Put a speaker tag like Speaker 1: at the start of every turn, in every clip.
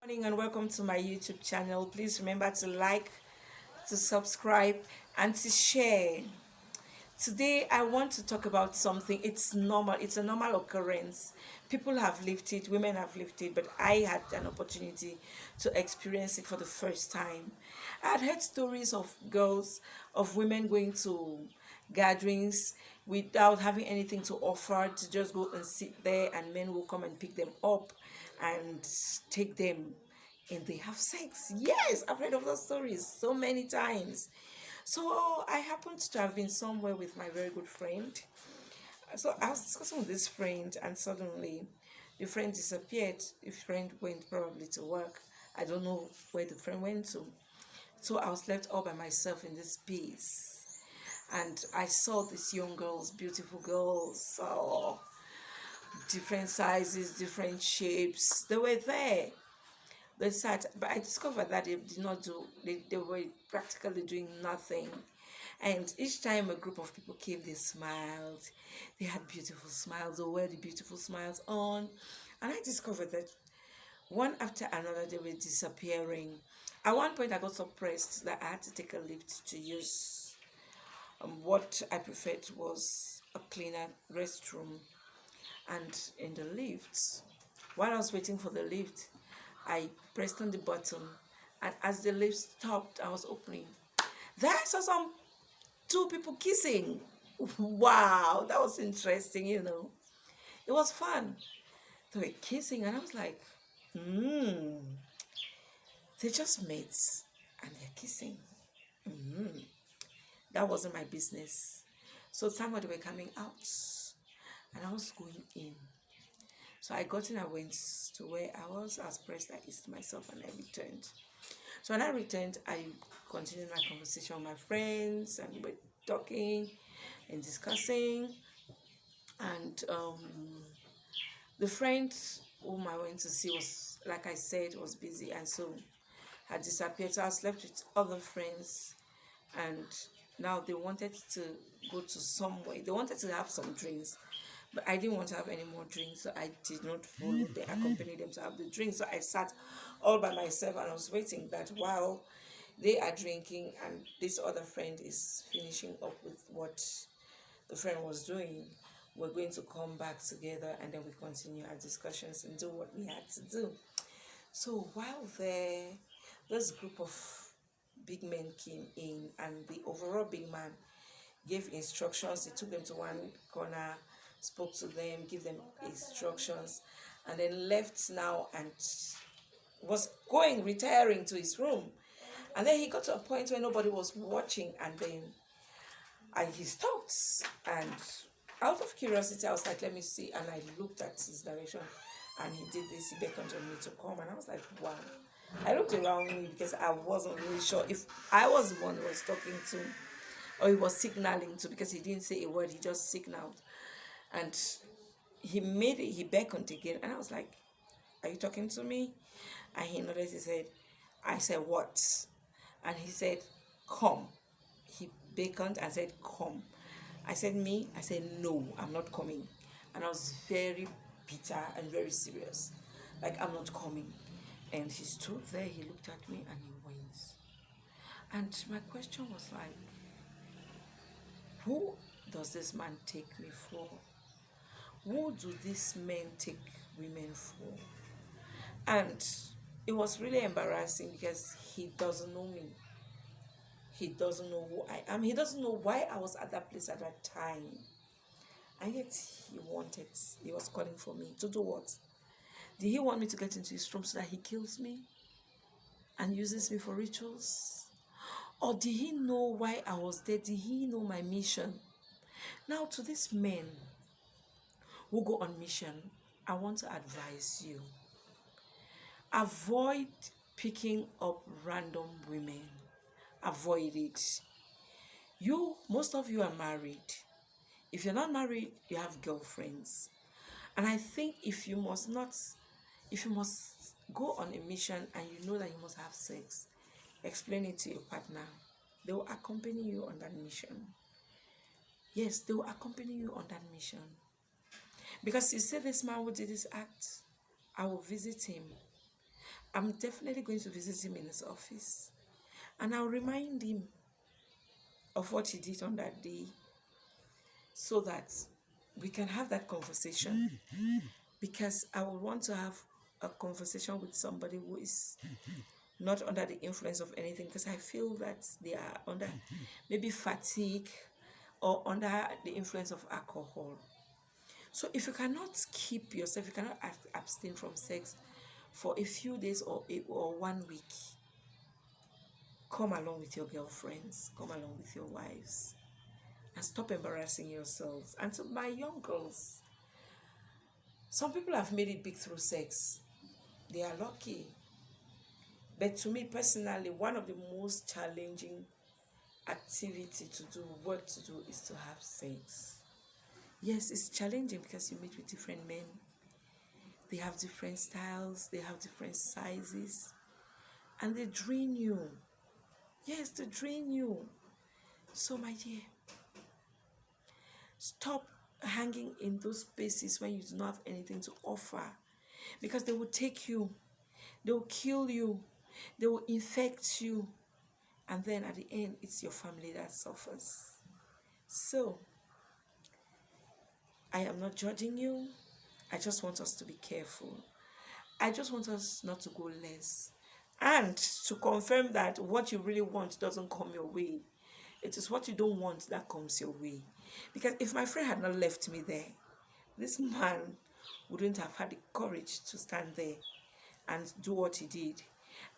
Speaker 1: Morning and welcome to my YouTube channel. Please remember to like, to subscribe, and to share. Today I want to talk about something. It's normal, it's a normal occurrence. People have lived it, women have lived it, but I had an opportunity to experience it for the first time. I had heard stories of girls, of women going to gatherings without having anything to offer, to just go and sit there, and men will come and pick them up and take them and they have sex. Yes, I've heard of those stories so many times. So I happened to have been somewhere with my very good friend. So I was discussing with this friend, and suddenly the friend disappeared. The friend went probably to work. I don't know where the friend went to. So I was left all by myself in this space. And I saw these young girls, beautiful girls, so different sizes, different shapes. They were there. They sat, but I discovered that they did not do, they were practically doing nothing. And each time a group of people came, they smiled. They had beautiful smiles, they wore the beautiful smiles on. And I discovered that one after another they were disappearing. At one point, I got so pressed that I had to take a lift to use what I preferred was a cleaner restroom. And in the lift, while I was waiting for the lift, I pressed on the button, and as the lift stopped, I was opening. There I saw some two people kissing. Wow, that was interesting. It was fun. They were kissing, and I was like, hmm, they just met and they're kissing. That wasn't my business. So somebody were coming out, and I was going in. So I got in, I went to where I was pressed, I eased myself, and I returned. So when I returned, I continued my conversation with my friends, and we were talking and discussing. And the friend whom I went to see was, like I said, was busy, and so had disappeared. So I was left with other friends, and now they wanted to go to somewhere. They wanted to have some drinks, but I didn't want to have any more drinks, so I did not follow them, accompany them to have the drinks. So I sat all by myself, and I was waiting that while they are drinking and this other friend is finishing up with what the friend was doing, we're going to come back together, and then we continue our discussions and do what we had to do. So while there, this group of big men came in, and the overall big man gave instructions. He took them to one corner, spoke to them, gave them instructions, and then left now and was retiring to his room. And then he got to a point where nobody was watching, and then he stopped. And out of curiosity, I was like, let me see. And I looked at his direction, and he did this. He beckoned on me to come, and I was like, wow. I looked around me because I wasn't really sure if I was the one who was talking to, or he was signaling to, because he didn't say a word, he just signaled. And he beckoned again, and I was like, are you talking to me? And he nodded. He said, I said, what? And he said, come. He beckoned and said, come. I said, me? I said, no, I'm not coming. And I was very bitter and very serious, like, I'm not coming. And he stood there, he looked at me, and he went. And my question was like, who does this man take me for? Who do these men take women for? And it was really embarrassing because he doesn't know me. He doesn't know who I am. He doesn't know why I was at that place at that time. And yet he was calling for me. To do what? Did he want me to get into his room so that he kills me and uses me for rituals? Or did he know why I was there? Did he know my mission? Now, to these men who go on mission, I want to advise you. Avoid picking up random women. Avoid it. Most of you are married. If you're not married, you have girlfriends. And I think if you must go on a mission and you know that you must have sex, explain it to your partner. They will accompany you on that mission. Yes, they will accompany you on that mission. Because you say, this man who did this act, I will visit him. I'm definitely going to visit him in his office, and I'll remind him of what he did on that day so that we can have that conversation. Because I would want to have a conversation with somebody who is not under the influence of anything, because I feel that they are under maybe fatigue or under the influence of alcohol. So if you cannot keep yourself, you cannot abstain from sex for a few days or 1 week, come along with your girlfriends, come along with your wives, and stop embarrassing yourselves. And to my young girls, some people have made it big through sex. They are lucky. But to me personally, one of the most challenging activity to do, work to do, is to have sex. Yes, it's challenging because you meet with different men. They have different styles, they have different sizes, and they drain you. Yes, they drain you. So, my dear, stop hanging in those spaces when you do not have anything to offer, because they will take you, they will kill you, they will infect you, and then at the end, it's your family that suffers. So, I am not judging you. I just want us to be careful. I just want us not to go less. And to confirm that what you really want doesn't come your way. It is what you don't want that comes your way. Because if my friend had not left me there, this man wouldn't have had the courage to stand there and do what he did.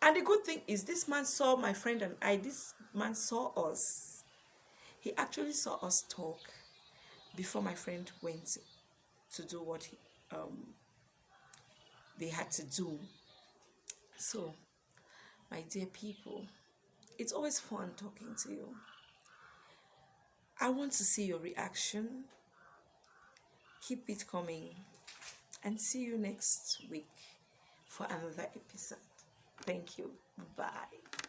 Speaker 1: And the good thing is, this man saw my friend and I, this man saw us. He actually saw us talk before my friend went to do what they had to do. So, my dear people, it's always fun talking to you. I want to see your reaction. Keep it coming. And see you next week for another episode. Thank you. Bye.